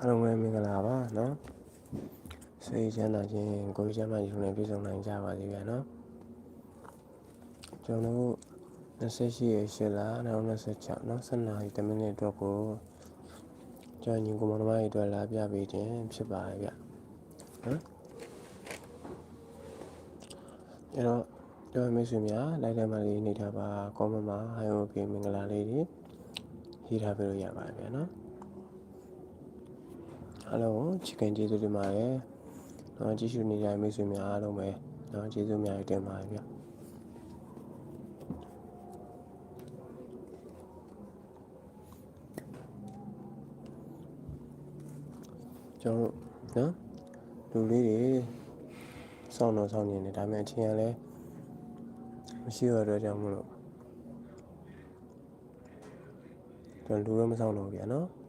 လုံးပဲမင်္ဂလာပါနော်စိတ်ချမ်းသာခြင်းကိုယ်ချမ်းသာခြင်းနဲ့ပြည့်စုံနိုင်ကြပါစေဗျာနော်ကျွန်တော်တို့28ရက်8လ2026နော်12နာရီ10မိနစ်အတွက်ကိုကျွန်တော်ညီကိုမောင်နှမတွေအတွက်လာပြပေးခြင်းဖြစ်ပါတယ်ဗျနော်အဲ့တော့ကျွန်တော်မိတ်ဆွေများလိုက်တိုင်းမှာလေးနေထားပါကောမမှာ hi okay မင်္ဂလာလေးတွေရေးထားပေးလို့ရပါတယ်ဗျာနော်အားလုံးကိုချစ်ခင်ကျေးဇူးတင်ပါတယ်။နော်ကြည့်ရှုနေကြတဲ့မိတ်ဆွေများအားလုံးပဲနော်ကျေးဇူးများတင်ပါတယ်ဗျ။ကျွန်တော်နော်လူလေးတွေစောင့်နေတယ်ဒါပေမဲ့အချင်းကလည်းမရှိရတော့ကြောင့်မလို့ကျွန်တော်လူတော့မဆောင်တော့ဗျာနော်။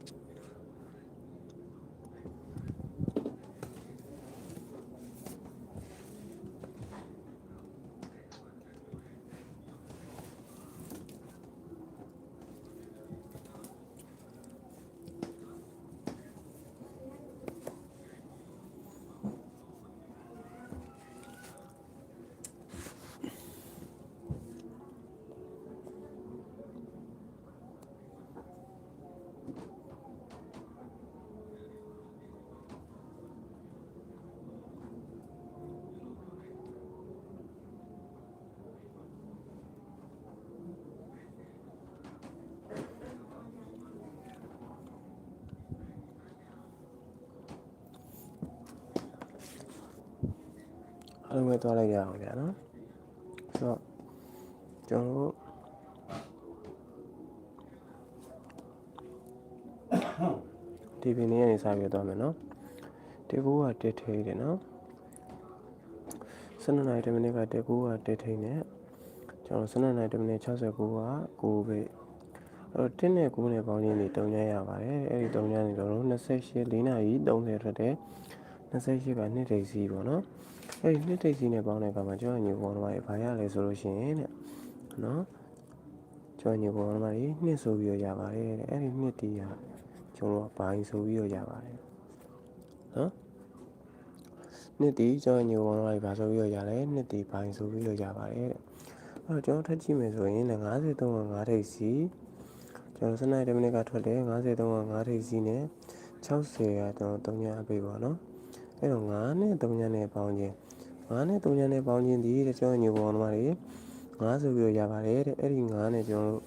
အားလုံးပဲသွားလိုက်ရအောင်ဗျာနော်ဆိုတော့ကျွန်တော်တို့ဒီပင်လေးကနေစပြီးသွားမယ်နော်တေကူကတစ်ထိတယ်နော်12နာရီ10မိနစ်ကတေကူကတစ်ထိနဲ့ကျွန်တော်12နာရီ10မိနစ်69က9ပဲအဲ့တော့1နဲ့9နဲ့ပေါင်းခြင်းတွေတုံးရရပါတယ်အဲ့ဒီတုံးရနေတော့28 4နာရီ30ထွက်တယ်28က2ထိပ်စီးပေါ့နော်အဲ့ဒီ2ထိပ်စီးနဲ့ပေါင်းတဲ့အခါမှာကျွန်တော်ညီကောင်တို့ဘာရလဲဆိုလို့ရှိရင်တဲ့နော်ကျွန်တော်ညီကောင်တို့2ဆိုပြီးရပါတယ်တဲ့အဲ့ဒီ2တီးကကျွန်တော်ဘိုင်းဆိုပြီးရပါတယ်နော်2တီးကျွန်တော်ညီကောင်တို့ဘာဆိုပြီးရလဲ2တီးဘိုင်းဆိုပြီးရပါတယ်တဲ့အဲ့တော့ကျွန်တော်ထပ်ကြည့်မယ်ဆိုရင်53က5ထိပ်စီးကျွန်တော်12မိနစ်ကထွက်တယ်53က5ထိပ်စီးနဲ့60ကကျွန်တော်3ညအပေးပါနော်အဲ့တော့9နဲ့3ညနဲ့ပေါင်းခြင်း9နဲ့3ညနဲ့ပေါင်းခြင်းဒီတဲ့ကျွန်တော်ညီကောင်တို့9ဆိုပြီးရပါတယ်တဲ့အဲ့ဒီ9နဲ့ကျွန်တော်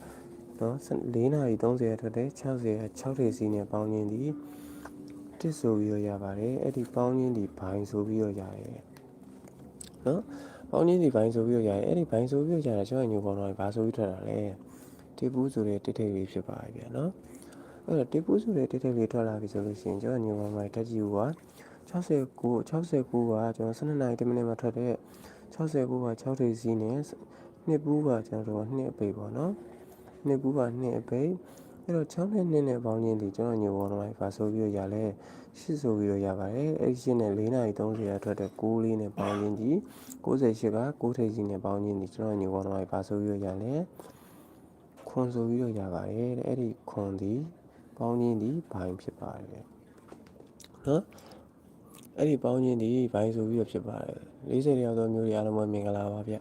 နော်4နာရီ30ထွက်တယ်60က6ထိပ်စီးနဲ့ပေါင်းခြင်းဒီတစ်ဆိုပြီးရပါတယ်အဲ့ဒီပေါင်းခြင်းဒီဘိုင်းဆိုပြီးရတယ်နော်ပေါင်းခြင်းဒီဘိုင်းဆိုပြီးရတယ်အဲ့ဒီဘိုင်းဆိုပြီးရတာကျွန်တော်ညီကောင်တို့ဘာဆိုပြီးထွက်တာလဲတေပူးဆိုတဲ့တစ်ထိပ်လေးဖြစ်ပါတယ်ဗျာနော်အဲ့တော့တေပူးဆိုတဲ့တစ်ထိပ်လေးထွက်လာပြီဆိုလို့ရှိရင်ကျွန်တော်ညီကောင်တို့တက်ကြည့်ဦးပါ69ကကျွန်တော်12နာရီ10မိနစ်မှာထွက်တဲ့69က6ထိပ်စီးနဲ့နှစ်ပူးကကျွန်တော်တို့2အပိတ်ပေါ့နော်နှစ်ပူးက2အပိတ်အဲ့တော့6နဲ့2နဲ့ပေါင်းခြင်းဒီကျွန်တော်ညီကောင်တို့ဘာဆိုပြီးရလဲ8ဆိုပြီးရပါတယ်အဲ့ဒီ8နဲ့4နာရီ30ရထွက်တဲ့6လေးနဲ့ပေါင်းခြင်းဒီ68က6ထိပ်စီးနဲ့ပေါင်းခြင်းဒီကျွန်တော်ညီကောင်တို့ဘာဆိုပြီးရလဲခွန်ဆိုပြီးရပါတယ်တဲ့အဲ့ဒီခွန်ဒီပေါင်းခြင်းဒီဘိုင်းဖြစ်ပါတယ်နော်အဲ့ဒီပေါင်းခြင်းဒီဘိုင်းဆိုပြီးဖြစ်ပါတယ်40ရောက်သောမျိုးတွေအားလုံးပဲမင်္ဂလာပါဗျ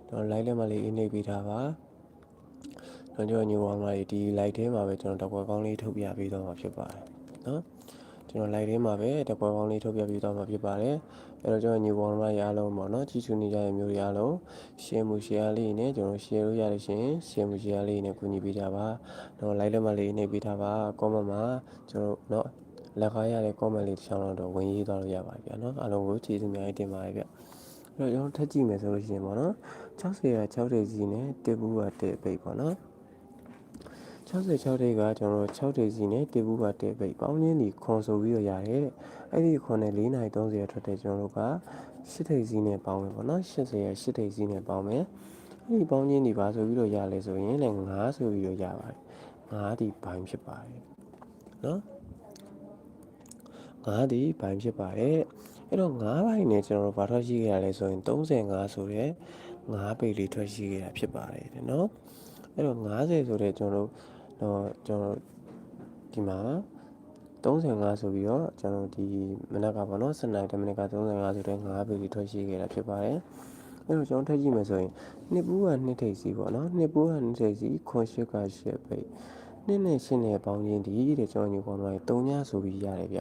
ကျွန်တော် live လက်မှတ်လေးအင်းနေပေးထားပါကျွန်တော်ညိုအောင်လာဒီ live ထဲမှာပဲကျွန်တော်တကွက်ကောင်းလေးထုတ်ပြပေးတော့မှာဖြစ်ပါတယ်နော်ကျွန်တော် live ထဲမှာပဲတကွက်ကောင်းလေးထုတ်ပြပေးတော့မှာဖြစ်ပါတယ်အဲ့တော့ကျွန်တော်ညိုအောင်လာရအားလုံးပေါ့နော်ကြီးချူနေကြတဲ့မျိုးတွေအားလုံး share မှု share လေးနဲ့ကျွန်တော် share လို့ရလို့ရှင် share မှု share လေးနဲ့ကူညီပေးကြပါတော့ live လက်မှတ်လေးအင်းနေပေးထားပါ comment မှာကျွန်တော်နော်လက်ခါရတဲ့ comment လေးတစ်ချောင်းတော့ဝင်ရေးသွားလို့ရပါတယ်ဗျာနော်အားလုံးကိုကျေးဇူးအများကြီးတင်ပါတယ်ဗျအဲ့တော့ကျွန်တော်ထပ်ကြည့်မယ်ဆိုလို့ရှိရင်ပေါ့နော်60က6ထိပ်စီးနဲ့တစ်ဘူးကတစ်ပိတ်ပေါ့နော်66ထိပ်ကကျွန်တော်6ထိပ်စီးနဲ့တစ်ဘူးကတစ်ပိတ်ပေါင်းခြင်းဒီခွန်ဆိုပြီးရတယ်တဲ့အဲ့ဒီခွန်နဲ့4နာရီ30ထွက်တဲ့ကျွန်တော်တို့က8ထိပ်စီးနဲ့ပေါင်းမယ်ပေါ့နော်80ရ8ထိပ်စီးနဲ့ပေါင်းမယ်အဲ့ဒီပေါင်းခြင်းဒီပါဆိုပြီးရလဲဆိုရင်လည်း9ဆိုပြီးရပါတယ်9ဒီဘိုင်းဖြစ်ပါတယ်နော်9ဒီဘိုင်းဖြစ်ပါတယ်အဲ့တော့9ဘိုင်းနဲ့ကျွန်တော်တို့ဘာထွက်ရှိခဲ့ရလဲဆိုရင်35ဆိုတဲ့9ပိတ်လေးထွက်ရှိခဲ့တာဖြစ်ပါတယ်တဲ့နော်အဲ့တော့90ဆိုတဲ့ကျွန်တော်တို့ဒီမှာ 35ဆိုပြီးတော့ကျွန်တော်ဒီမနက်ကပေါ့နော်7 နာရီ10 မိနစ်က35ဆိုတဲ့5ပေလေးထွက်ရှိခဲ့တာဖြစ်ပါတယ်အဲ့တော့ကျွန်တော်ထပ်ကြည့်မယ်ဆိုရင်နှစ်ပူးကနှစ်ထိပ်စီပေါ့နော်နှစ်ပူးကနှစ်ထိပ်စီခွန်8က8ပေနှစ်နဲ့8နဲ့ပေါင်းခြင်းဒီတဲ့ကျွန်တော်ညီကောင်တို့3ညဆိုပြီးရတယ်ဗျ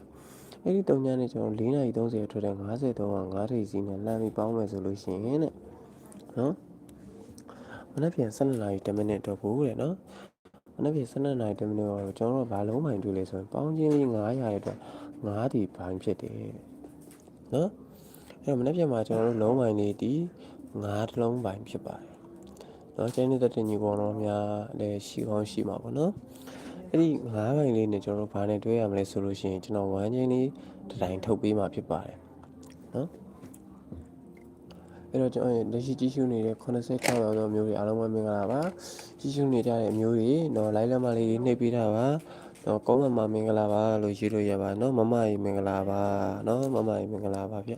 အဲ့ဒီ3ညနဲ့ကျွန်တော်4နာရီ30ထွက်တဲ့53က5ထိပ်စီနဲ့လှမ်းပြီးပေါင်းမယ်ဆိုလို့ရှိရင်တဲ့နော်မနေ့ပြန်12နာရီ10 မိနစ်တော့ကိုတဲ့နော်မနေ့ပြန်12နာရီ10 မိနစ်တော့ကျွန်တော်တို့ဘာလုံးပိုင်းတွေ့လဲဆိုရင်ပေါင်းခြင်းလေး900ရဲ့အတွက်9ဒီပိုင်းဖြစ်တယ်နော်အဲ့တော့မနေ့ပြန်မှာကျွန်တော်တို့လုံးပိုင်းလေးဒီ9တလုံးပိုင်းဖြစ်ပါတယ်နော်ကျင်းနေတဲ့တင်ကြီးကောင်တော်များလည်းရှိကောင်းရှိမှာပေါ့နော်အဲ့ဒီ9ပိုင်းလေးနဲ့ကျွန်တော်တို့ဘာနဲ့တွဲရမလဲဆိုလို့ရှိရင်ကျွန်တော်1ချင်းလေးတစ်တိုင်းထုတ်ပေးမှာဖြစ်ပါတယ်နော်အဲ့တော့ကျွန်တော်လက်ရှိကြီးရှုနေတဲ့86ရောက်သောမျိုးတွေအားလုံးပဲမင်္ဂလာပါကြီးရှုနေကြတဲ့မျိုးတွေတော့လိုက်လက်မလေးတွေနှိပ်ပေးတာပါတော့ကောင်းမှမင်္ဂလာပါလို့ရေးလို့ရပါနော်မမကြီးမင်္ဂလာပါနော်မမကြီးမင်္ဂလာပါဗျ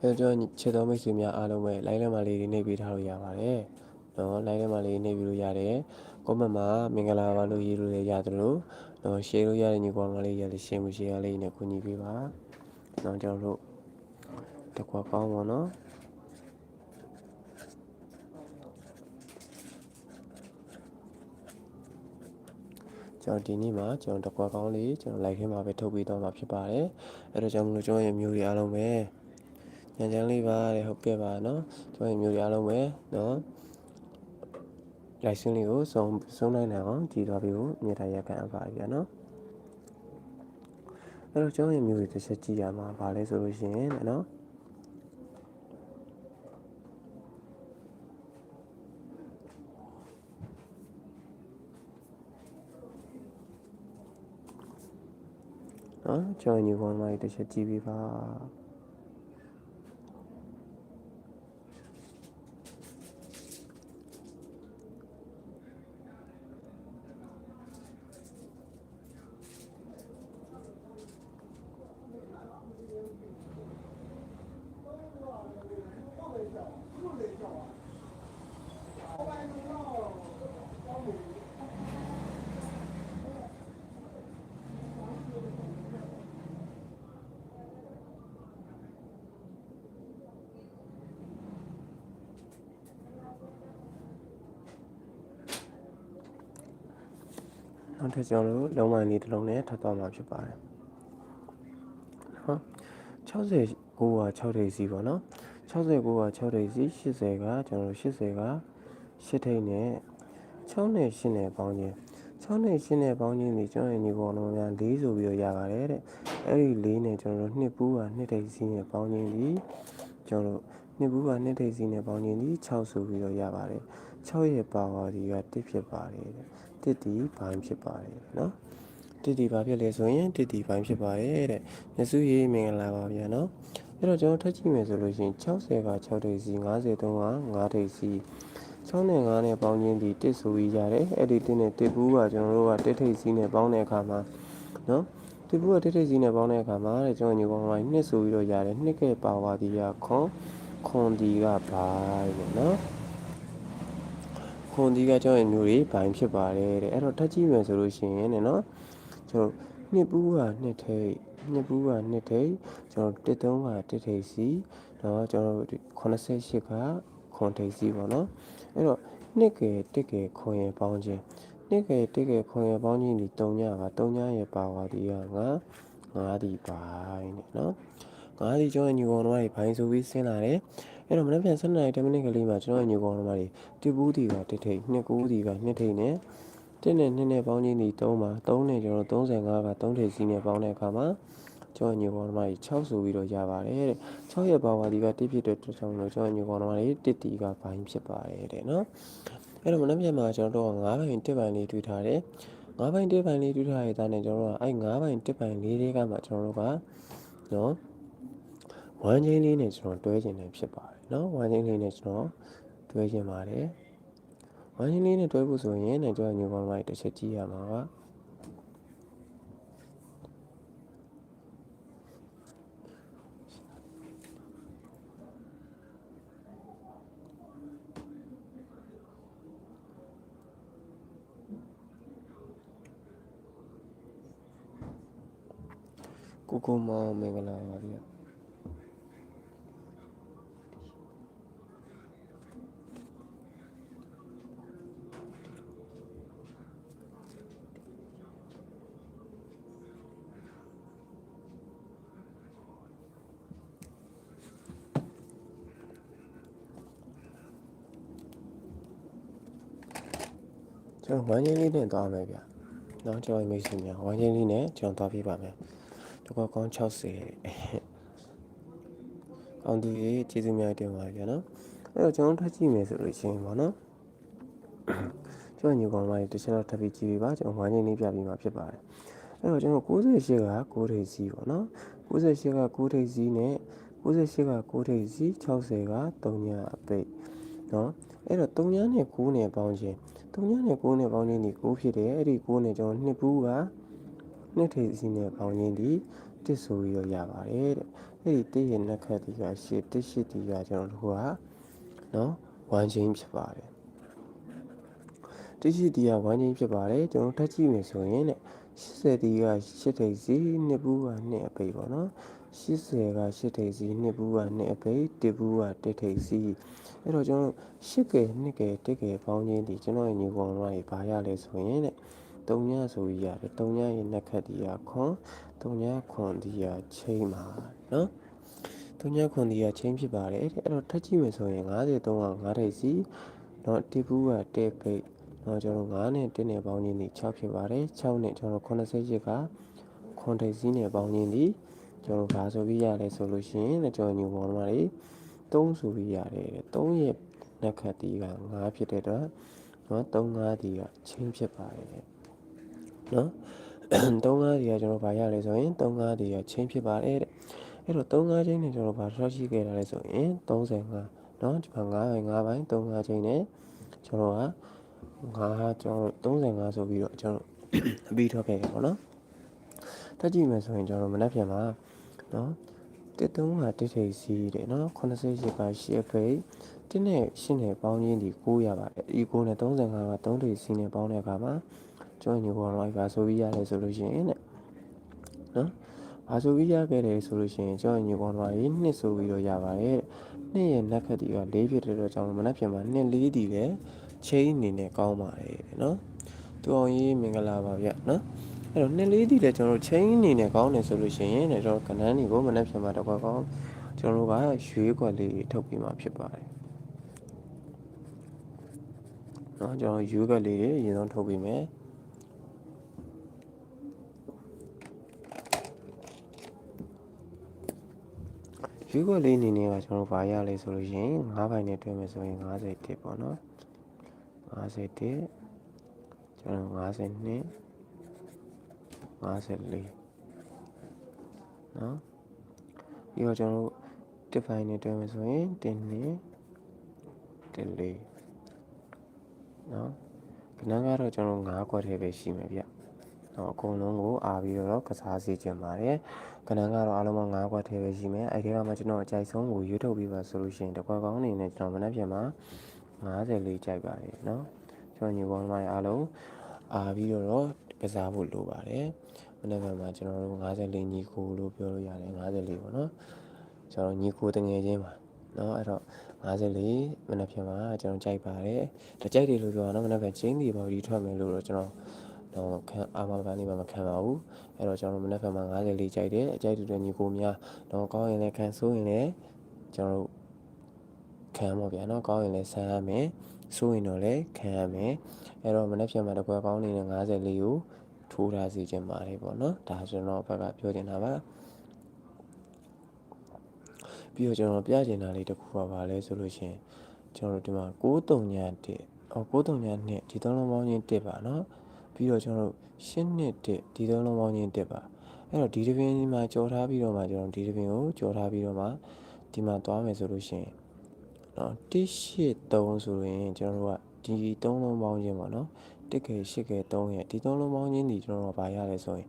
အဲ့တော့ခြေတော်မိတ်ဆွေများအားလုံးပဲလိုက်လက်မလေးတွေနှိပ်ပေးထားလို့ရပါတယ်နော်လိုက်လက်မလေးနှိပ်ပြီးလို့ရတယ်ကွန်မန့်မှာမင်္ဂလာပါလို့ရေးလို့ရရတယ်လို့တော့ share လို့ရတဲ့ညီကောင်မလေးရလေး share မှု share လေးနဲ့ကူညီပေးပါနော်ကျွန်တော်တို့တကွာကောင်းပါနော်ကျွန်တော်ဒီနေ့မှာကျွန်တော်တကွာကောင်းလေးကျွန်တော် live ထဲမှာပဲထုတ်ပေးတော့မှာဖြစ်ပါတယ်အဲ့တော့ကျွန်တော်တို့ရဲ့မျိုးတွေအားလုံးပဲညချမ်းလေးပါတဲ့ဟုတ်ကဲ့ပါနော်ကျွန်တော်ရဲ့မျိုးတွေအားလုံးပဲနော်live လေးကိုဆုံးနိုင်အောင်ကြည်သွားပြီးကိုမြေထားရခံအပ်ပါဗျာနော်အဲ့တော့ကျွန်တော်ရဲ့မျိုးတွေတစ်ချက်ကြည့်ရမှာဗာလဲဆိုလို့ရှိရင်နော်ကျွန်တော်ညီကောင်မလေးတစ်ချက်ကြည့်ပေးပါနောက်ထပ်ကျွန်တော်တို့လုံးဝလေးတစ်လုံးနဲ့ထပ်သွားမှာဖြစ်ပါတယ်ဟုတ်69က6ထိပ်စီပေါ့နော်69က6ထိပ်စီ80ကကျွန်တော်တို့80က8ထိပ်နဲ့6နဲ့8နဲ့ပေါင်းခြင်း6နဲ့8နဲ့ပေါင်းခြင်းဒီကျွန်တော်ညီကောင်တို့များ4ဆိုပြီးတော့ရပါတယ်တဲ့အဲ့ဒီ4နဲ့ကျွန်တော်တို့2ပူးက2ထိပ်စီနဲ့ပေါင်းခြင်းဒီကျွန်တော်တို့2ပူးက2ထိပ်စီနဲ့ပေါင်းခြင်းဒီ6ဆိုပြီးတော့ရပါတယ်6ရဲ့ပါဝါဒီက1ဖြစ်ပါတယ်တဲ့1ဒီဘိုင်းဖြစ်ပါတယ်နော်1ဒီဘာဖြစ်လဲဆိုရင်1ဒီဘိုင်းဖြစ်ပါတယ်တဲ့မြစုရေးမင်္ဂလာပါဗျာနော်အဲ့တော့ကျွန်တော်ထပ်ကြည့်မယ်ဆိုလို့ရှိရင်60က6ထိပ်စီ53က5ထိပ်စီ6နဲ့5နဲ့ပေါင်းခြင်းဒီ1ဆိုပြီးရတယ်အဲ့ဒီ1နဲ့1ပူးကကျွန်တော်တို့က1ထိပ်စီနဲ့ပေါင်းတဲ့အခါမှာနော်1ပူးက1ထိပ်စီနဲ့ပေါင်းတဲ့အခါမှာတဲ့ကျွန်တော်ညီကောင်က2ဆိုပြီးတော့ရတယ်2ကပါဝါဒီကခွန်ဒီကဘိုင်းပေါ့နော်ခွန်ဒီကကျွန်တော်မျိုးတွေဘိုင်းဖြစ်ပါတယ်တဲ့အဲ့တော့ထပ်ကြည့်မယ်ဆိုလို့ရှိရင်နော်ကျွန်တော်2ပူးက2ထိပ်2ပူးက2ထိပ်ကျွန်တော်13က1ထိပ်စီတော့ကျွန်တော်88ကခွန်ထိပ်စီပေါ့နော်အဲ့တော့2က1ကခွန်ရပေါင်းခြင်း2က1ကခွန်ရပေါင်းခြင်းဒီ3ညက3ညရဲ့ပါဝါဒီက9ဒီဘိုင်းနဲ့နော်9ဒီကျွန်တော်ညီကောင်တို့တွေဘိုင်းဆိုပြီးဆင်းလာတယ်အဲ့တော့မနေ့ပြန်7နာရီ10မိနစ်ကလေးမှာကျွန်တော်ညီကောင်တို့တွေ1ပူးဒီက1ထိပ်2ကူးဒီက2ထိပ်နဲ့1နဲ့2နဲ့ပေါင်းခြင်းဒီ3ပါ3နဲ့ကျွန်တော်35က3ထိပ်စီးနဲ့ပေါင်းတဲ့အခါမှာကျွန်တော်ညီကောင်တို့6ဆိုပြီးတော့ရပါတယ်တဲ့6ရဲ့ပါဝါဒီက1ဖြစ်တဲ့အတွက်ကြောင့်လို့ကျွန်တော်ညီကောင်တို့1တီကဘိုင်းဖြစ်ပါတယ်တဲ့နော်အဲ့တော့မနေ့ပြန်မှာကျွန်တော်တို့9ဘိုင်1ဘိုင်လေးတွေ့ထားတယ်9ဘိုင်1ဘိုင်လေးတွေ့ထားရတဲ့နဲ့ကျွန်တော်တို့ကအဲ့9ဘိုင်1ဘိုင်လေးတွေကမှကျွန်တော်တို့ကနော်1ချင်းလေးနဲ့ကျွန်တော်တွဲခြင်းနဲ့ဖြစ်ပါတယ်နော်1ချင်းလေးနဲ့ကျွန်တော်တွဲခြင်းပါတယ်1ချင်းလေးနဲ့တွဲဖို့ဆိုရင်ကျွန်တော်ညီကောင်တို့တစ်ချက်ကြည့်ရမှာပါ ကိုမောင်မင်္ဂလာပါဗျာကျွန်တော်ဝမ်းချင်းလေးနဲ့သွားမယ်ဗျာနော်ကျွန်တော်မိတ်ဆွေများဝမ်းချင်းလေးနဲ့ကျွန်တော်သွားပြပါမယ်တကွာကောင်း60ကောင်းသူရေးကျေးဇူးများတင်ပါတယ်ဗျာနော်အဲ့တော့ကျွန်တော်ထပ်ကြည့်မယ်ဆိုလို့ရှိရင်ပေါ့နော်ကျွန်တော်ညီကောင်မလေးတစ်ချက်တော့ထပ်ပြီးကြည့်ပြပါကျွန်တော်ဝမ်းချင်းလေးပြပြီးမှဖြစ်ပါတယ်အဲ့တော့ကျွန်တော်98က9ထိပ်စီးပေါ့နော်98က9ထိပ်စီးနဲ့98က9ထိပ်စီး60က3ညအပိတ်နော်အဲ့တော့3ညနဲ့9နဲ့ပေါင်းခြင်း3ညနဲ့9နဲ့ပေါင်းခြင်းဒီ9ဖြစ်တယ်အဲ့ဒီ9နဲ့ကျွန်တော်2ဘူးက2ထိပ်စီးနဲ့ပေါင်းခြင်းဒီ1ဆိုပြီးတော့ရပါတယ်တဲ့အဲ့ဒီ1ရဲ့နှက်ခတ်ဒီက8 1 8ဒီကကျွန်တော်တို့ကနော်ဝမ်းချင်းဖြစ်ပါတယ်1ရှိဒီကဝမ်းချင်းဖြစ်ပါတယ်ကျွန်တော်ထပ်ကြည့်မယ်ဆိုရင်တဲ့80ဒီက8ထိပ်စီး2ဘူးက2အပိတ်ပေါ့နော်80က8ထိပ်စီး2ဘူးက2အပိတ်1ဘူးက1ထိပ်စီးအဲ့တော့ကျွန်တော်8ကဲ2ကဲ1ကဲပေါင်းခြင်းဒီကျွန်တော်ရဲ့ညီကောင်တို့ကဘာရလဲဆိုရင်တဲ့3ညဆိုပြီးရတယ်3ညရဲ့နှက်ခတ်ဒီကခွန်3ညခွန်ဒီကချိန်ပါနော်3ညခွန်ဒီကချိန်ဖြစ်ပါတယ်အဲ့တော့ထပ်ကြည့်မယ်ဆိုရင်53က9ထိပ်စီးနော်1ဘူးက1ပိတ်နော်ကျွန်တော်9နဲ့1နဲ့ပေါင်းခြင်းဒီ6ဖြစ်ပါတယ်6နဲ့ကျွန်တော်88ကခွန်ထိပ်စီးနဲ့ပေါင်းခြင်းဒီကျွန်တော်ဘာဆိုပြီးရလဲဆိုလို့ရှိရင်ကျွန်တော်ညီကောင်တို့က3ဆိုပြီးရတယ်3ရဲ့နှက်ခတ်ဒီက9ဖြစ်တဲ့တော့နော်35ဒီကချင်းဖြစ်ပါတယ်နော်35ဒီကကျွန်တော်ဘာရလဲဆိုရင်35ဒီကချင်းဖြစ်ပါတယ်တဲ့အဲ့တော့35ချင်းနဲ့ကျွန်တော်ဘာထွက်ရှိခဲ့တာလဲဆိုရင်35နော်ဒီမှာ9ပိုင်း35ချင်းနဲ့ကျွန်တော်က9ကျွန်တော်35ဆိုပြီးတော့ကျွန်တော်အပြီးထွက်ခဲ့ရပါတော့တက်ကြည့်မယ်ဆိုရင်ကျွန်တော်မနှက်ပြန်ပါနော်1 3က1ထိပ်စီးတယ်နော်88က8ဖိတ်1နဲ့8နဲ့ပေါင်းခြင်းဒီ9ရပါတယ်ဒီ9နဲ့35က3ထိပ်စီးနဲ့ပေါင်းတဲ့အခါမှာကျွန်တော်ညီကောင်တော့ဘာဆိုပြီးရတယ်ဆိုလို့ရှိရင်တဲ့နော်ဘာဆိုပြီးရခဲ့တယ်ဆိုလို့ရှိရင်ကျွန်တော်ညီကောင်တော့2ဆိုပြီးတော့ရပါတယ်2ရဲ့နှက်ခတ်ဒီက4ဖြစ်တဲ့တော့ကျွန်တော်မနှက်ပြန်ပါ2 4ဒီလည်းချင်းအနေနဲ့ကောင်းပါတယ်နော်သူအောင်ကြီးမင်္ဂလာပါဗျနော်အဲ့တော့2 4ဒီလည်းကျွန်တော်ချင်းအနေနဲ့ကောင်းတယ်ဆိုလို့ရှိရင်ကျွန်တော်ကဏ္ဍတွေကိုမနှက်ပြန်ပါတော့ကောင်းကျွန်တော်တို့ကရွေးခွက်လေးထုတ်ပြီးမှဖြစ်ပါတယ်နော်ကျွန်တော်ရွေးခွက်လေးတွေအရင်ဆုံးထုတ်ပြီးမယ်ရွေးခွက်လေးအနေနဲ့ကကျွန်တော်ဘာရလဲဆိုလို့ရှိရင်9ပိုင်းနဲ့တွဲမယ်ဆိုရင်51ပေါ့နော်51ကျွန်တော်52 54နော်ပြီးတော့ကျွန်တော်တစ်ပိုင်းနဲ့တွဲမယ်ဆိုရင်1 2 1 4နော်ခဏကတော့ကျွန်တော်9ခွက်ထဲပဲရှိမယ်ဗျနော်အကုန်လုံးကိုအားပြီးတော့ကစားစီခြင်းပါတယ်ခဏကတော့အားလုံးပေါင်း9ခွက်ထဲပဲရှိမယ်အဲဒီကမှကျွန်တော်အကြိုက်ဆုံးကိုရွေးထုတ်ပြီးပါဆိုလို့ရှိရင်တစ်ခွက်ကောင်းအနေနဲ့ကျွန်တော်မနှက်ပြန်မှာ54ကြိုက်ပါတယ်နော်ကျွန်တော်ညီပေါင်းမိုင်းအားလုံးအားပြီးတော့ကစားဖို့လိုပါတယ်မနေ့ကမှကျွန်တော်တို့54ညီကိုလို့ပြောလို့ရတယ်54ပေါ့နော်ကျွန်တော်ညီကိုတငယ်ချင်းပါနော်အဲ့တော့54မနေ့ပြန်မှာကျွန်တော်ကြိုက်ပါတယ်တကြိုက်တယ်လို့ပြောတော့မနေ့ကချင်းဒီဘော်ဒီထွက်မယ်လို့တော့ကျွန်တော်တော့ခံအာမခံနေမှာမခံပါဘူးအဲ့တော့ကျွန်တော်မနေ့ကမှ54ကြိုက်တယ်အကြိုက်တဲ့ညီကိုများတော့ကောင်းရင်လည်းခံဆိုးရင်လည်းကျွန်တော်ခံပါဗျာနော်ကောင်းရင်လည်းဆန်းရမယ်ဆိုးရင်တော့လည်းခံရမယ်အဲ့တော့မနေ့ပြန်မှာတကွယ်ကောင်းနေတဲ့54ကိုထိုးထားစီခြင်းပါတယ်ပေါ့နော်ဒါကျွန်တော်ဘက်ကပြောချင်တာပါပြီးတော့ကျွန်တော်ပြချင်တာလေးတစ်ခုကပါလဲဆိုလို့ရှိရင်ကျွန်တော်တို့ဒီမှာ93ည193ည2ဒီသုံးလုံးပေါင်းချင်း1ပါနော်ပြီးတော့ကျွန်တော်တို့8နှစ်1ဒီသုံးလုံးပေါင်းချင်း1ပါအဲ့တော့ဒီတစ်ပင်မှာကြော်ထားပြီးတော့မှကျွန်တော်ဒီတစ်ပင်ကိုကြော်ထားပြီးတော့မှဒီမှာသွားမယ်ဆိုလို့ရှိရင်နော်183ဆိုရင်ကျွန်တော်တို့ကဒီသုံးလုံးပေါင်းချင်းပေါ့နော်1ကဲ8ကဲ3ရဲ့ဒီသုံးလုံးပေါင်းချင်းဒီကျွန်တော်တို့ဗာရလဲဆိုရင်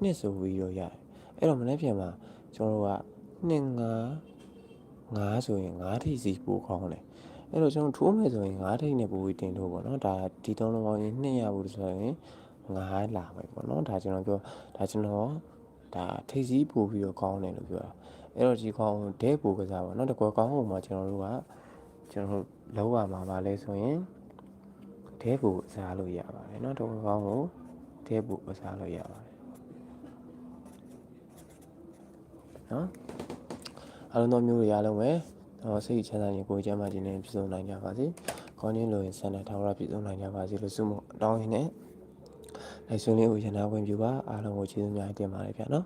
2ဆိုပြီးတော့ရတယ်အဲ့တော့မနေ့ပြန်မှာကျွန်တော်တို့က2 5ဆိုရင်5ထိပ်စီပို့ကောင်းတယ်အဲ့တော့ကျွန်တော်ထိုးမယ်ဆိုရင်5ထိပ်နဲ့ပို့ပြီးတင်ထိုးပေါ့နော်ဒါဒီသုံးလုံးပေါင်းရင်2ရဖို့ဆိုရင်5လာမယ်ပေါ့နော်ဒါကျွန်တော်ပြောဒါကျွန်တော် ဒါထိပ်စီးပို့ပြီးတော့ကောင်းတယ်လို့ပြောတာအဲ့တော့ဒီကောင်ဒဲပို့ကစားပါเนาะတကွယ်ကောင်းဟိုမှာကျွန်တော်တို့လောက်ရမှာပါလဲဆိုရင်ဒဲပို့ကစားလို့ရပါတယ်เนาะတကွယ်ကောင်းကိုဒဲပို့ကစားလို့ရပါတယ်เนาะအားလုံးသောမျိုးတွေအားလုံးပဲစိတ်ချမ်းသာရင်ကိုယ်ကျမ်းမာခြင်းနဲ့ပြည့်စုံနိုင်ကြပါစေခေါင်းရင်းလိုရင်ဆန္ဒထားရပြည့်စုံနိုင်ကြပါစေလို့ဆုမတောင်းရင်းနဲ့လိုက်ဆွေးနွေးဦးရနာဝင်ပြပါအားလုံးကိုကျေးဇူးများတင်ပါတယ်ဗျာနော်